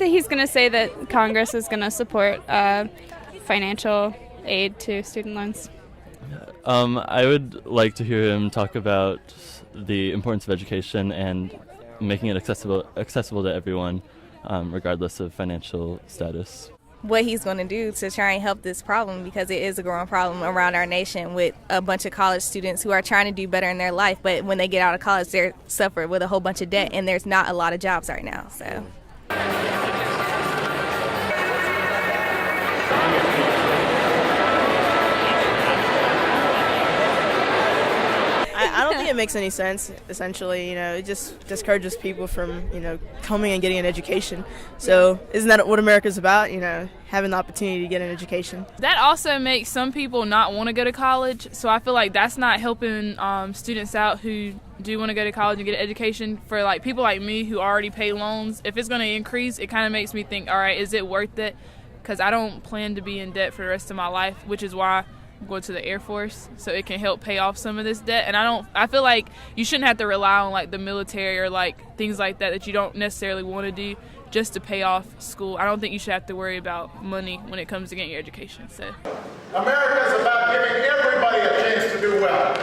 he's going to say that Congress is going to support financial aid to student loans. I would like to hear him talk about the importance of education and making it accessible to everyone, regardless of financial status. What he's going to do to try and help this problem, because it is a growing problem around our nation with a bunch of college students who are trying to do better in their life, but when they get out of college, they're suffered with a whole bunch of debt, and there's not a lot of jobs right now. So. I don't think it makes any sense, essentially. It just discourages people from, coming and getting an education. So isn't that what America's about, having the opportunity to get an education? That also makes some people not want to go to college, so I feel like that's not helping students out who do want to go to college and get an education. For like people like me who already pay loans, if it's going to increase, it kind of makes me think, all right, is it worth it? Because I don't plan to be in debt for the rest of my life, which is why go to the Air Force, so it can help pay off some of this debt. And I feel like you shouldn't have to rely on like the military or like things like that you don't necessarily want to do just to pay off school. I don't think you should have to worry about money when it comes to getting your education. So America is about giving everybody a chance to do well.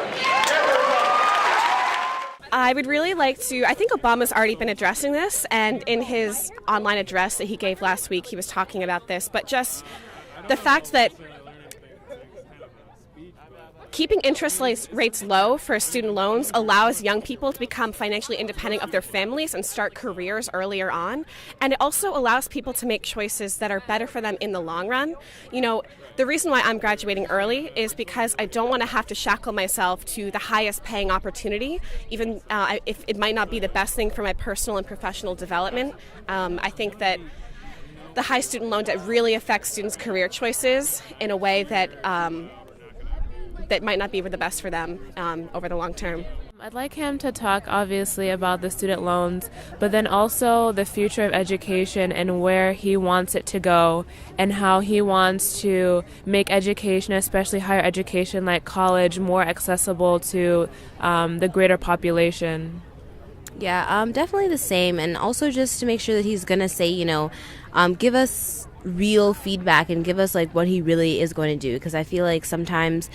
I would really like to, I think Obama's already been addressing this, and in his online address that he gave last week, he was talking about this, but just the fact that keeping interest rates low for student loans allows young people to become financially independent of their families and start careers earlier on. And it also allows people to make choices that are better for them in the long run. The reason why I'm graduating early is because I don't want to have to shackle myself to the highest paying opportunity, even if it might not be the best thing for my personal and professional development. I think that the high student loan debt really affects students' career choices in a way that that might not be the best for them over the long term. I'd like him to talk, obviously, about the student loans, but then also the future of education and where he wants it to go and how he wants to make education, especially higher education like college, more accessible to the greater population. Yeah, definitely the same. And also just to make sure that he's going to say, give us real feedback and give us like what he really is going to do, because I feel like sometimes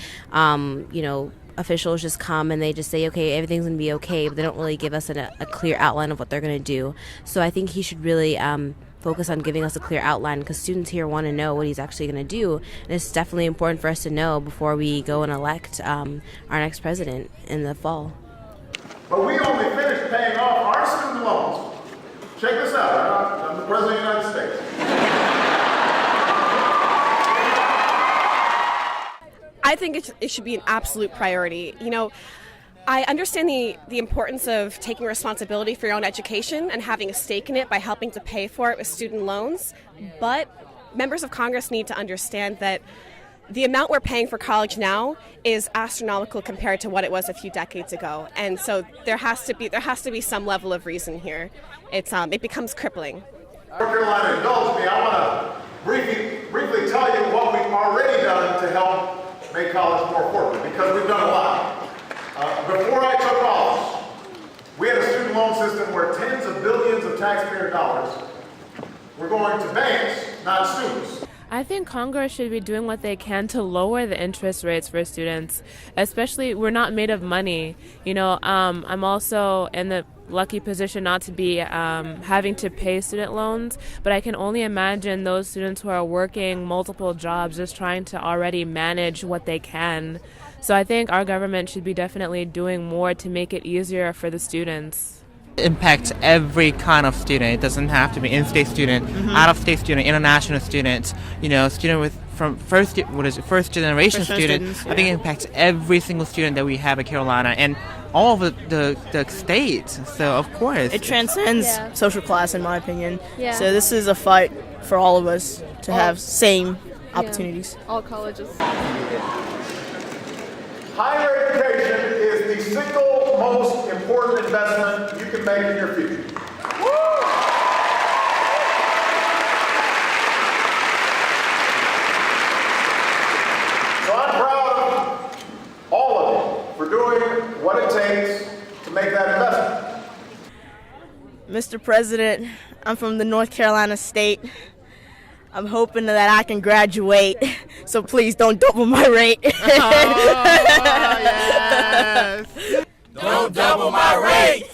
officials just come and they just say, okay, everything's going to be okay, but they don't really give us a clear outline of what they're going to do. So I think he should really focus on giving us a clear outline, because students here want to know what he's actually going to do, and it's definitely important for us to know before we go and elect our next president in the fall. But we only finished paying off our student loans. Check this out. I'm the President of the United States. I think it should be an absolute priority. I understand the importance of taking responsibility for your own education and having a stake in it by helping to pay for it with student loans, but members of Congress need to understand that the amount we're paying for college now is astronomical compared to what it was a few decades ago, and so there has to be some level of reason here. It becomes crippling. North Carolina, indulge me. I want to briefly tell you what we've already done to help make college more affordable, because we've done a lot. Before I took office, we had a student loan system where tens of billions of taxpayer dollars were going to banks, not students. I think Congress should be doing what they can to lower the interest rates for students, especially we're not made of money. I'm also in the lucky position not to be having to pay student loans, but I can only imagine those students who are working multiple jobs just trying to already manage what they can. So I think our government should be definitely doing more to make it easier for the students. Impacts every kind of student. It doesn't have to be in-state student, out-of-state student, international students. Student first generation students. Yeah. I think it impacts every single student that we have at Carolina and all of the states. So of course it transcends social class, in my opinion. Yeah. So this is a fight for all of us to have same opportunities. All colleges. Higher education is the single most important investment you can make in your future. So I'm proud of all of you for doing what it takes to make that investment. Mr. President, I'm from the North Carolina state. I'm hoping that I can graduate, so please don't double my rate. Yes. Don't double my rate!